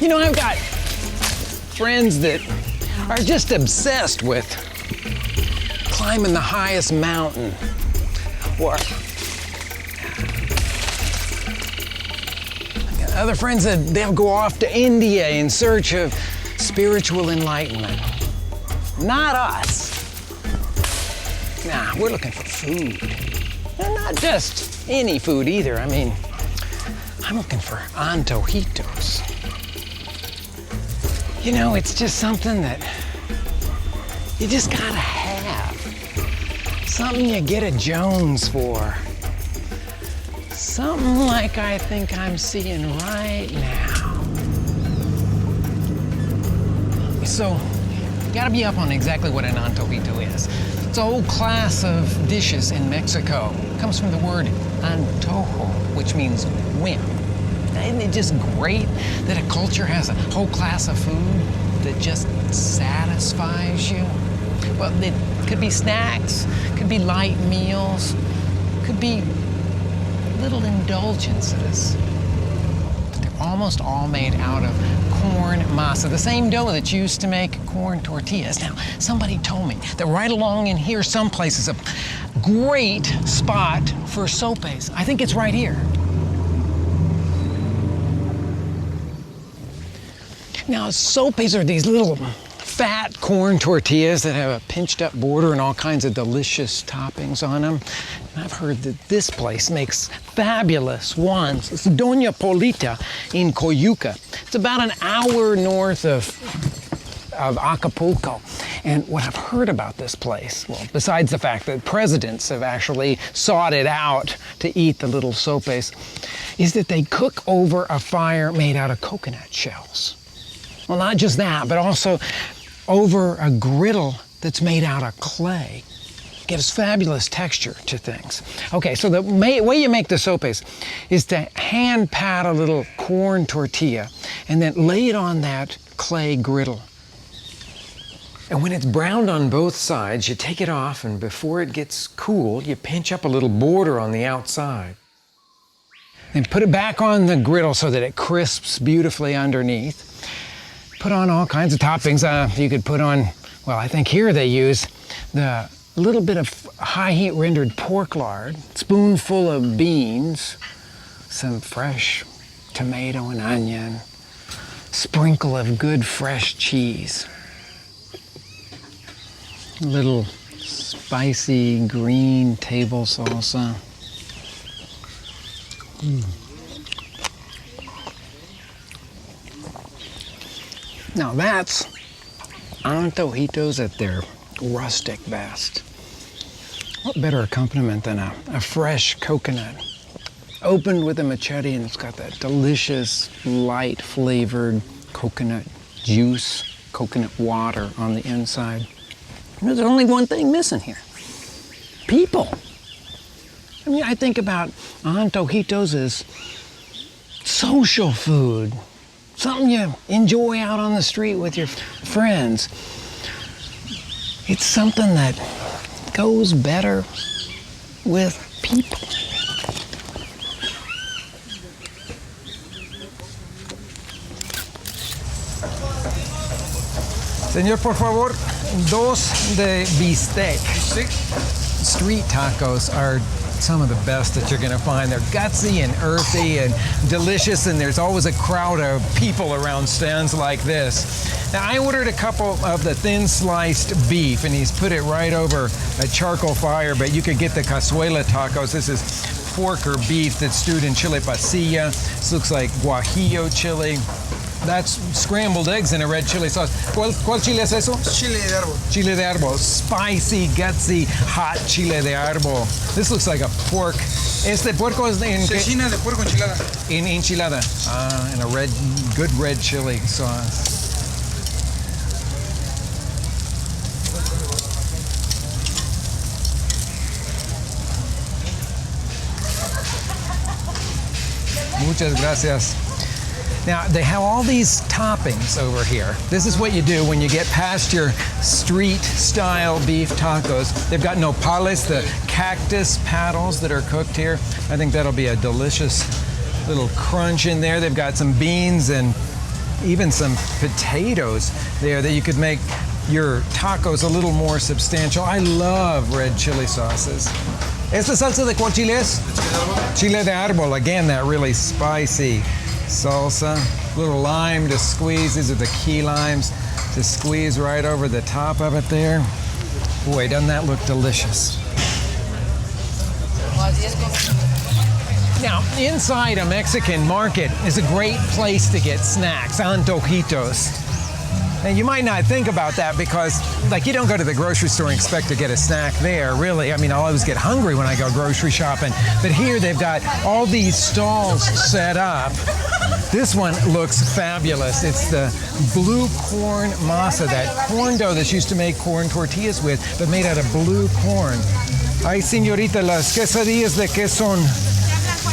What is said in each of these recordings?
You know, I've got friends that are just obsessed with climbing the highest mountain, or other friends that they'll go off to India in search of spiritual enlightenment. Not us. Nah, we're looking for food. And not just any food either. I mean, I'm looking for Antojitos. You know, it's just something that you just gotta have. Something you get a Jones for. Something like I think I'm seeing right now. So, you gotta be up on exactly what an antojito is. It's a whole class of dishes in Mexico. It comes from the word antojo, which means whim. Isn't it just great that a culture has a whole class of food that just satisfies you? Well, it could be snacks, could be light meals, could be little indulgences. But they're almost all made out of corn masa, the same dough that's used to make corn tortillas. Now, somebody told me that right along in here someplace is a great spot for sopes. I think it's right here. Now, sopes are these little fat corn tortillas that have a pinched up border and all kinds of delicious toppings on them. And I've heard that this place makes fabulous ones. It's Doña Polita in Coyuca. It's about an hour north of Acapulco. And what I've heard about this place, well, besides the fact that presidents have actually sought it out to eat the little sopes, is that they cook over a fire made out of coconut shells. Well, not just that, but also over a griddle that's made out of clay. Gives fabulous texture to things. Okay, so the way you make the sopes is to hand pat a little corn tortilla and then lay it on that clay griddle. And when it's browned on both sides, you take it off, and before it gets cool, you pinch up a little border on the outside. Then put it back on the griddle so that it crisps beautifully underneath. Put on all kinds of toppings. You could put on, well, I think here they use the little bit of high heat rendered pork lard, spoonful of beans, some fresh tomato and onion, sprinkle of good fresh cheese, a little spicy green table salsa. Now that's Antojitos at their rustic best. What better accompaniment than a fresh coconut, opened with a machete, and it's got that delicious, light flavored coconut juice, coconut water on the inside. And there's only one thing missing here: people. I mean, I think about Antojitos as social food. Something you enjoy out on the street with your friends. It's something that goes better with people. Señor, por favor, 2 de bistec. Street tacos are some of the best that you're gonna find. They're gutsy and earthy and delicious, and there's always a crowd of people around stands like this. Now, I ordered a couple of the thin sliced beef, and he's put it right over a charcoal fire, but you could get the cazuela tacos. This is pork or beef that's stewed in chile pasilla. This looks like guajillo chili. That's scrambled eggs in a red chili sauce. ¿Cuál chile es eso? Chile de árbol. Chile de árbol. Spicy, gutsy, hot chile de árbol. This looks like a pork. Este puerco es en Cecina de puerco enchilada. In enchilada. And a good red chili sauce. Muchas gracias. Now, they have all these toppings over here. This is what you do when you get past your street-style beef tacos. They've got nopales, the cactus paddles that are cooked here. I think that'll be a delicious little crunch in there. They've got some beans and even some potatoes there that you could make your tacos a little more substantial. I love red chili sauces. ¿Esta salsa de cuál chile es? Chile de árbol. Again, that really spicy salsa. A little lime to squeeze. These are the key limes to squeeze right over the top of it there. Boy, doesn't that look delicious? Now, inside a Mexican market is a great place to get snacks, Antojitos. And you might not think about that because, like, you don't go to the grocery store and expect to get a snack there, really. I mean, I'll always get hungry when I go grocery shopping. But here they've got all these stalls set up. This one looks fabulous. It's the blue corn masa, that corn dough that's used to make corn tortillas with, but made out of blue corn. Ay, señorita, las quesadillas de qué son?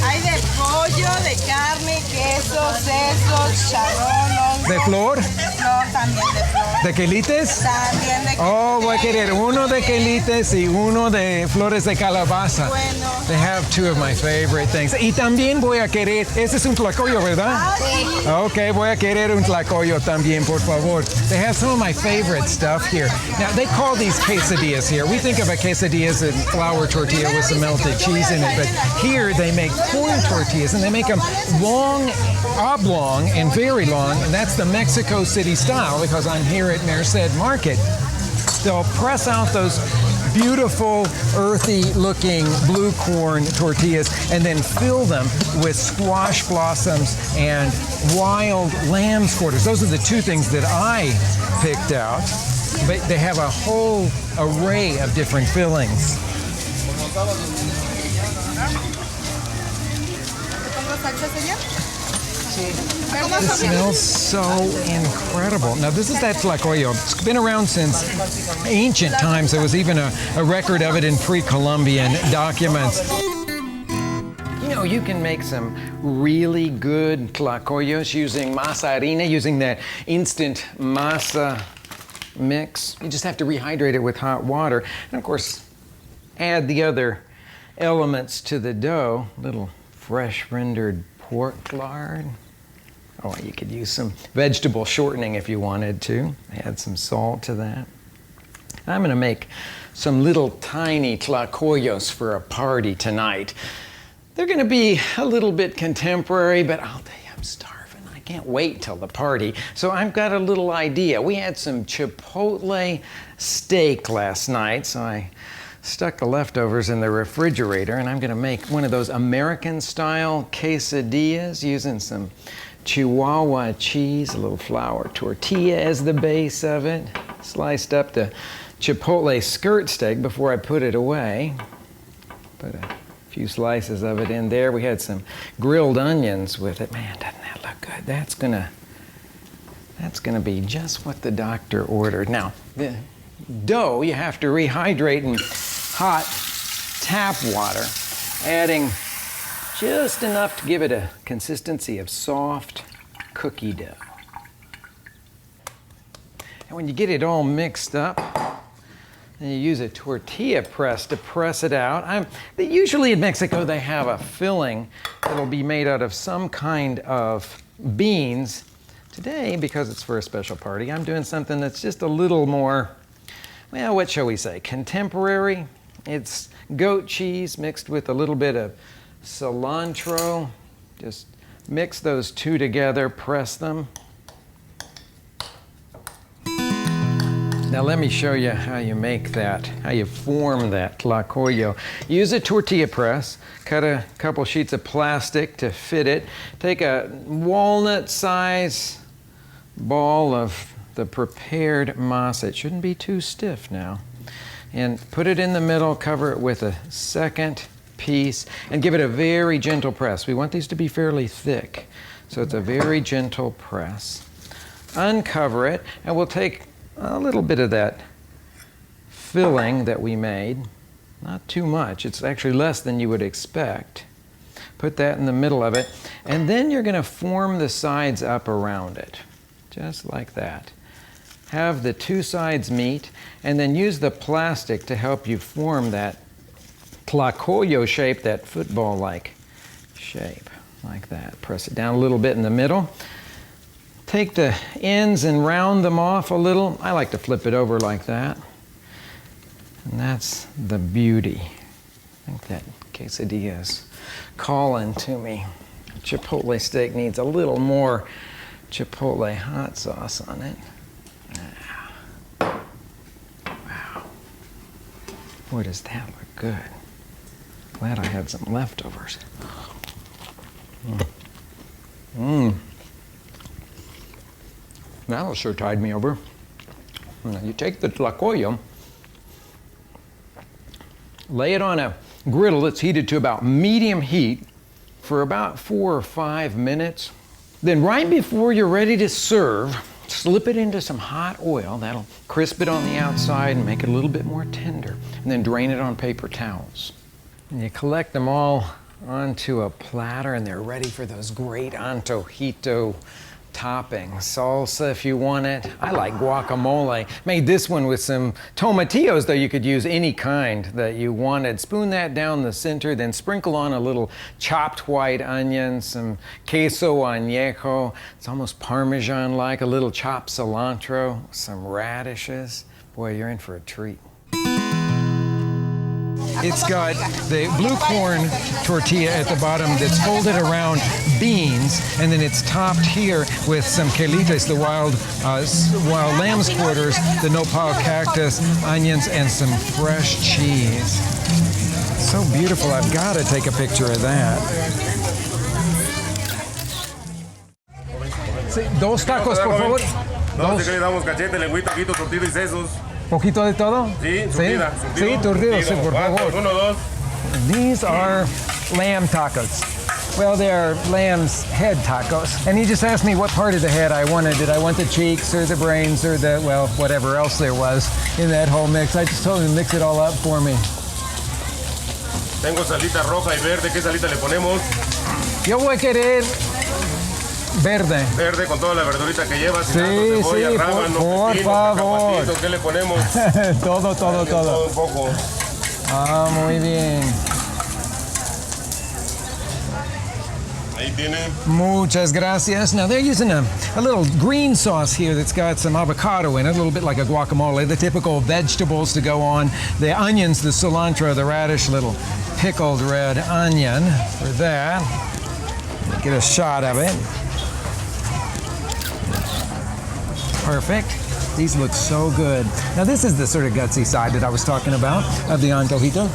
Hay de pollo, de carne, queso, sesos, chicharrón, ¿De flor? flor, también de flor. ¿De quelites? También de Oh, voy a querer uno de quelites y uno de flores de calabaza. Bueno. They have two of my favorite things. Y también voy a querer, ese es un tlacoyo, ¿verdad? Sí. Okay, voy a querer un tlacoyo también, por favor. They have some of my favorite stuff here. Now, they call these quesadillas here. We think of a quesadilla as a flour tortilla with some melted cheese in it, but here they make corn tortillas, and they make them long, oblong, and very long, and that's the Mexico City style because I'm here at Merced Market. They'll press out those beautiful, earthy-looking blue corn tortillas and then fill them with squash blossoms and wild lamb's quarters. Those are the two things that I picked out, but they have a whole array of different fillings. It smells so incredible. Now, this is that tlacoyo. It's been around since ancient times. There was even a record of it in pre-Columbian documents. You know, you can make some really good tlacoyos using masa harina, using that instant masa mix. You just have to rehydrate it with hot water. And, of course, add the other elements to the dough. Little fresh rendered pork lard. Oh, you could use some vegetable shortening if you wanted to. Add some salt to that. I'm going to make some little tiny tlacoyos for a party tonight. They're going to be a little bit contemporary, but I'll tell you, I'm starving. I can't wait till the party. So I've got a little idea. We had some chipotle steak last night, so I stuck the leftovers in the refrigerator, and I'm going to make one of those American-style quesadillas using some Chihuahua cheese, a little flour tortilla as the base of it. Sliced up the chipotle skirt steak before I put it away. Put a few slices of it in there. We had some grilled onions with it. Man, doesn't that look good? That's gonna be just what the doctor ordered. Now, the dough you have to rehydrate in hot tap water, adding just enough to give it a consistency of soft cookie dough. And when you get it all mixed up, then you use a tortilla press to press it out. Usually in Mexico they have a filling that'll be made out of some kind of beans. Today, because it's for a special party, I'm doing something that's just a little more, well, what shall we say, contemporary. It's goat cheese mixed with a little bit of cilantro. Just mix those two together, press them. Now let me show you how you make that, how you form that tlacoyo. Use a tortilla press, cut a couple sheets of plastic to fit it. Take a walnut size ball of the prepared masa. It shouldn't be too stiff now. And put it in the middle, cover it with a second piece, and give it a very gentle press. We want these to be fairly thick, so it's a very gentle press. Uncover it, and we'll take a little bit of that filling that we made. Not too much. It's actually less than you would expect. Put that in the middle of it, and then you're going to form the sides up around it, just like that. Have the two sides meet, and then use the plastic to help you form that tlacoyo shape, that football-like shape, like that. Press it down a little bit in the middle. take the ends and round them off a little. I like to flip it over like that. And that's the beauty. I think that quesadilla is calling to me. Chipotle steak needs a little more chipotle hot sauce on it. Wow. Boy, does that look good. Glad I had some leftovers. That'll sure tide me over. Now you take the tlacoyo, lay it on a griddle that's heated to about medium heat for about 4 or 5 minutes. Then right before you're ready to serve, slip it into some hot oil. That'll crisp it on the outside and make it a little bit more tender. And then drain it on paper towels. And you collect them all onto a platter and they're ready for those great Antojito toppings. Salsa if you want it. I like guacamole. Made this one with some tomatillos, though you could use any kind that you wanted. Spoon that down the center, then sprinkle on a little chopped white onion, some queso añejo. It's almost Parmesan-like, a little chopped cilantro, some radishes. Boy, you're in for a treat. It's got the blue corn tortilla at the bottom that's folded around beans, and then it's topped here with some quelites, the wild lamb's quarters, the nopal cactus, onions, and some fresh cheese. So beautiful, I've got to take a picture of that. Dos tacos, por favor. Dos. Le damos cachete, lengüita, quito, tortilla y sesos. ¿Poquito de todo? Sí, surtida. Sí, turdido, sí, por favor. Uno, dos. These are lamb tacos. Well, they're lamb's head tacos. And he just asked me what part of the head I wanted. Did I want the cheeks or the brains or the, well, whatever else there was in that whole mix. I just told him to mix it all up for me. Tengo salita roja y verde. ¿Qué salita le ponemos? Yo voy a querer verde. Verde con toda la verdurita que lleva. Sí, cebolla, sí, rábano, por pepino, favor. cacahuatito. ¿Qué le ponemos? Todo. Todo un poco. Ah, muy bien. Ahí tiene. Muchas gracias. Now they're using a little green sauce here that's got some avocado in it, a little bit like a guacamole, the typical vegetables to go on, the onions, the cilantro, the radish, little pickled red onion for that. Get a shot of it. Perfect. These look so good. Now this is the sort of gutsy side that I was talking about of the Antojito.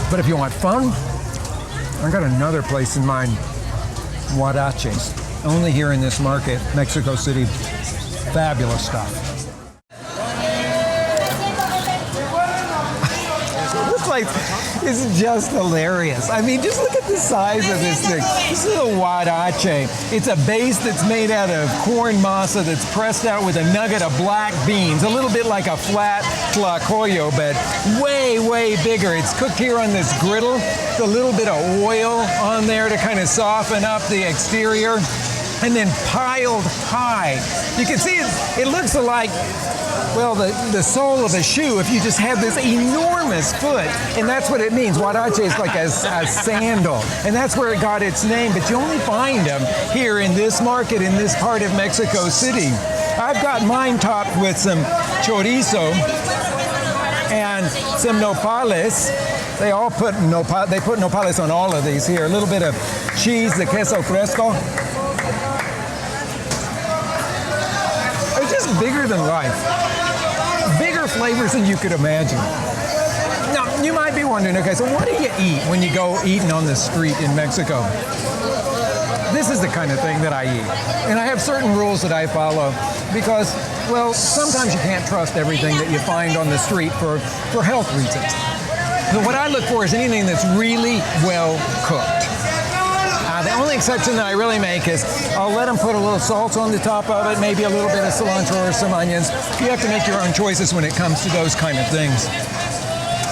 But if you want fun, I got another place in mind. Huaraches. Only here in this market, Mexico City. Fabulous stuff. This is just hilarious. I mean, just look at the size of this thing. This is a huarache. It's a base that's made out of corn masa that's pressed out with a nugget of black beans, a little bit like a flat tlacoyo, but way, way bigger. It's cooked here on this griddle, with a little bit of oil on there to kind of soften up the exterior, and then piled high. You can see it looks like, well, the sole of a shoe if you just have this enormous foot. And that's what it means. Huarache is like a sandal. And that's where it got its name. But you only find them here in this market, in this part of Mexico City. I've got mine topped with some chorizo and some nopales. They put nopales on all of these here. A little bit of cheese, the queso fresco. It's just bigger than life. Bigger flavors than you could imagine. Now, you might be wondering, okay, so what do you eat when you go eating on the street in Mexico? This is the kind of thing that I eat. And I have certain rules that I follow because, well, sometimes you can't trust everything that you find on the street for health reasons. So what I look for is anything that's really well cooked. The only exception that I really make is I'll let them put a little salt on the top of it, maybe a little bit of cilantro or some onions. You have to make your own choices when it comes to those kind of things.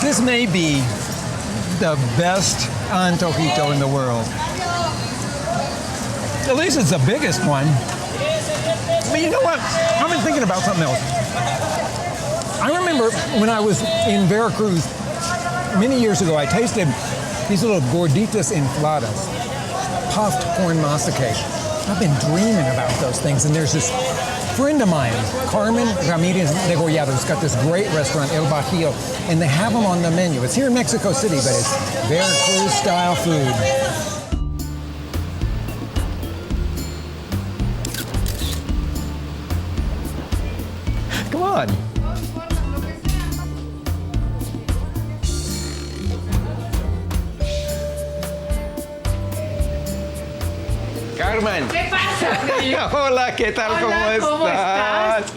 This may be the best Antojito in the world. At least it's the biggest one. But you know what? I've been thinking about something else. I remember when I was in Veracruz many years ago, I tasted these little Gorditas infladas. puffed corn masa cake. I've been dreaming about those things, and there's this friend of mine, Carmen Ramirez Degollado, who's got this great restaurant, El Bajio, and they have them on the menu. It's here in Mexico City, but it's Veracruz-style food. Come on. Carmen. ¿Qué pasa? Hola, ¿qué tal? Hola, ¿cómo estás?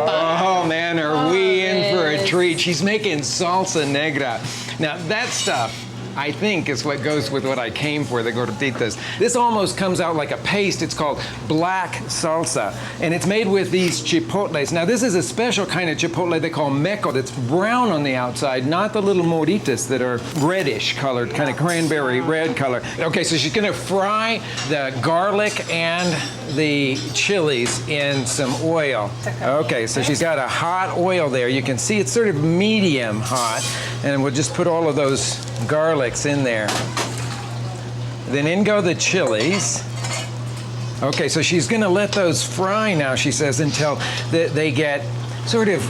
Oh man, are we in for a treat? She's making salsa negra. Now that stuff, I think, is what goes with what I came for, the gorditas. This almost comes out like a paste. It's called black salsa, and it's made with these chipotles. Now this is a special kind of chipotle they call meco that's brown on the outside, not the little moritas that are reddish colored, kind of cranberry red color. Okay, so she's gonna fry the garlic and the chilies in some oil. Okay, so she's got a hot oil there. You can see it's sort of medium hot, and we'll just put all of those garlics in there. Then in go the chilies. Okay, so she's gonna let those fry now, she says, until they get sort of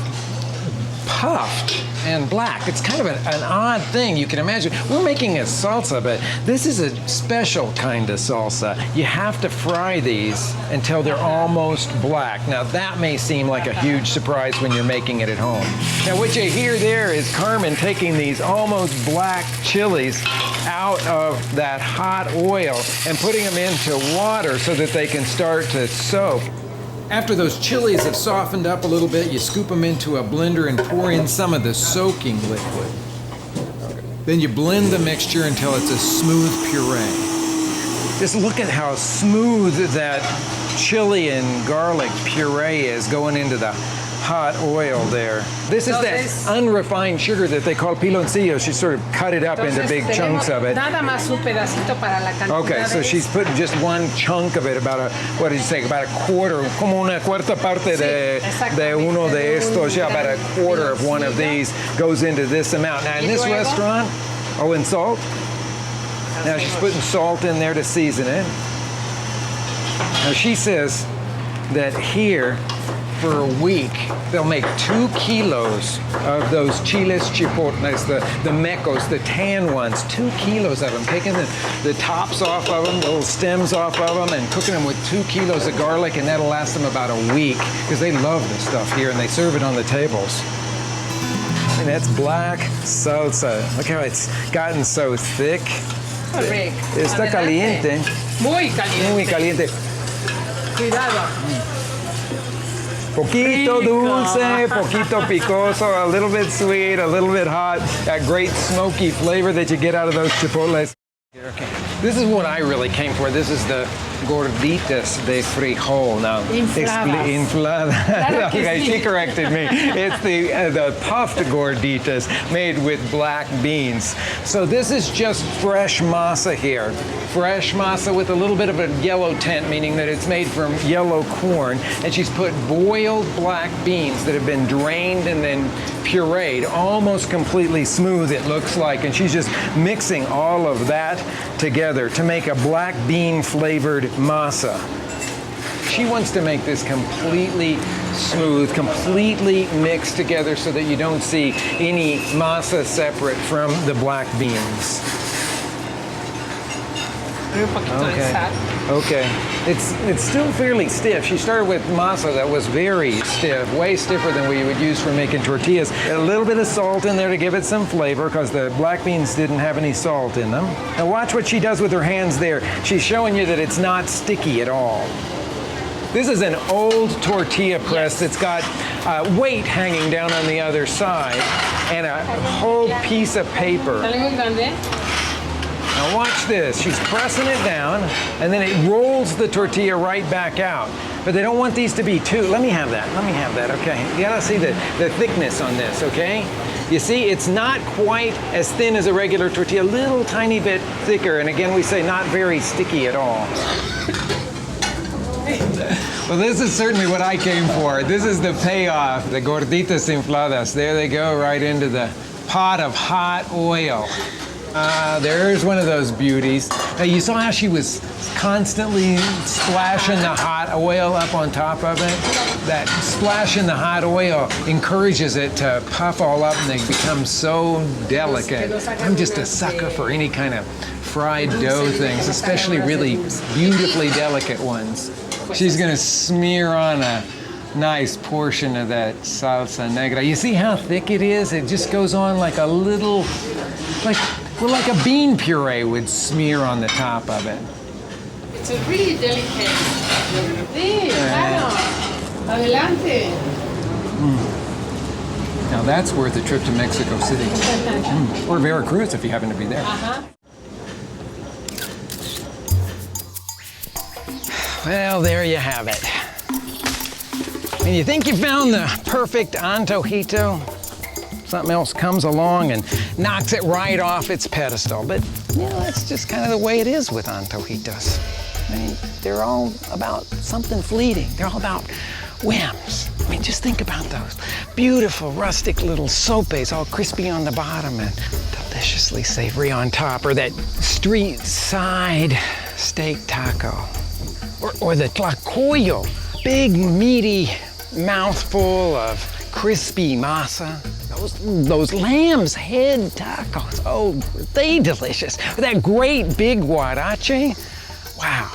puffed and black. It's kind of an odd thing, you can imagine. We're making a salsa, but this is a special kind of salsa. You have to fry these until they're almost black. Now that may seem like a huge surprise when you're making it at home. Now what you hear there is Carmen taking these almost black chilies out of that hot oil and putting them into water so that they can start to soak. After those chilies have softened up a little bit, you scoop them into a blender and pour in some of the soaking liquid. Then you blend the mixture until it's a smooth puree. Just look at how smooth that chili and garlic puree is going into the hot oil there. This is that unrefined sugar that they call piloncillo. She sort of cut it up into big chunks of it. Nada más un pedacito para la cantidad. Okay, so she's putting just one chunk of it, about a, what did you say, about a quarter, como una cuarta parte de uno de estos, yeah, about a quarter of one of these goes into this amount. Now in this restaurant, oh, and salt? Now she's putting salt in there to season it. Now she says that here, for a week, they'll make 2 kilos of those chiles chipotles, the mecos, the tan ones, 2 kilos of them, taking the tops off of them, the little stems off of them, and cooking them with 2 kilos of garlic, and that'll last them about a week, because they love this stuff here, and they serve it on the tables. And that's black salsa. Look how it's gotten so thick. Rick. Está caliente. Muy caliente. Muy caliente. Cuidado. Poquito dulce, poquito picoso, a little bit sweet, a little bit hot. That great smoky flavor that you get out of those chipotles. Okay. This is what I really came for. This is the gorditas de frijol. Now, inflada. Okay, she corrected me. It's the puffed gorditas made with black beans. So this is just fresh masa here. Fresh masa with a little bit of a yellow tint, meaning that it's made from yellow corn. And she's put boiled black beans that have been drained and then pureed, almost completely smooth it looks like. And she's just mixing all of that together to make a black bean flavored masa. She wants to make this completely smooth, completely mixed together so that you don't see any masa separate from the black beans. Okay. It's still fairly stiff. She started with masa that was very stiff, way stiffer than we would use for making tortillas. A little bit of salt in there to give it some flavor because the black beans didn't have any salt in them. Now watch what she does with her hands there. She's showing you that it's not sticky at all. This is an old tortilla press that's got weight hanging down on the other side and a whole piece of paper. Now watch this. She's pressing it down, and then it rolls the tortilla right back out. But they don't want these to be too... Let me have that. Let me have that, okay. You gotta see the thickness on this, okay? You see, it's not quite as thin as a regular tortilla, a little tiny bit thicker. And again, we say not very sticky at all. Well, this is certainly what I came for. This is the payoff, the gorditas infladas. There they go, right into the pot of hot oil. There's one of those beauties. Now, you saw how she was constantly splashing the hot oil up on top of it? That splash in the hot oil encourages it to puff all up and they become so delicate. I'm just a sucker for any kind of fried dough things, especially really beautifully delicate ones. She's gonna smear on a nice portion of that salsa negra. You see how thick it is? It just goes on like a little, like a bean puree would smear on the top of it. It's a really delicate. Sí, claro. Adelante. Now that's worth a trip to Mexico City. Or Veracruz if you happen to be there. Well, there you have it. And you think you found the perfect Antojito, something else comes along and knocks it right off its pedestal. But, you know, that's just kind of the way it is with Antojitos. I mean, they're all about something fleeting. They're all about whims. I mean, just think about those. Beautiful, rustic little sopes, all crispy on the bottom and deliciously savory on top. Or that street side steak taco. Or the Tlacoyo, big, meaty mouthful of crispy masa. Those lamb's head tacos, oh, were they delicious. That great big huarache, wow,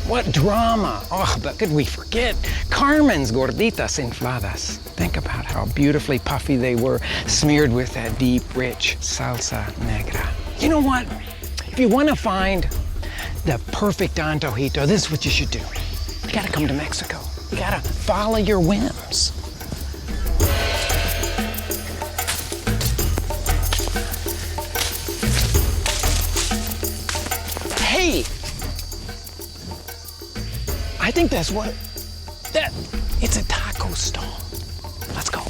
what drama. Oh, but could we forget Carmen's Gorditas infladas. Think about how beautifully puffy they were, smeared with that deep, rich salsa negra. You know what? If you want to find the perfect Antojito, this is what you should do. You gotta come to Mexico. You gotta follow your whims. Hey! I think that's what, it's a taco stall. Let's go.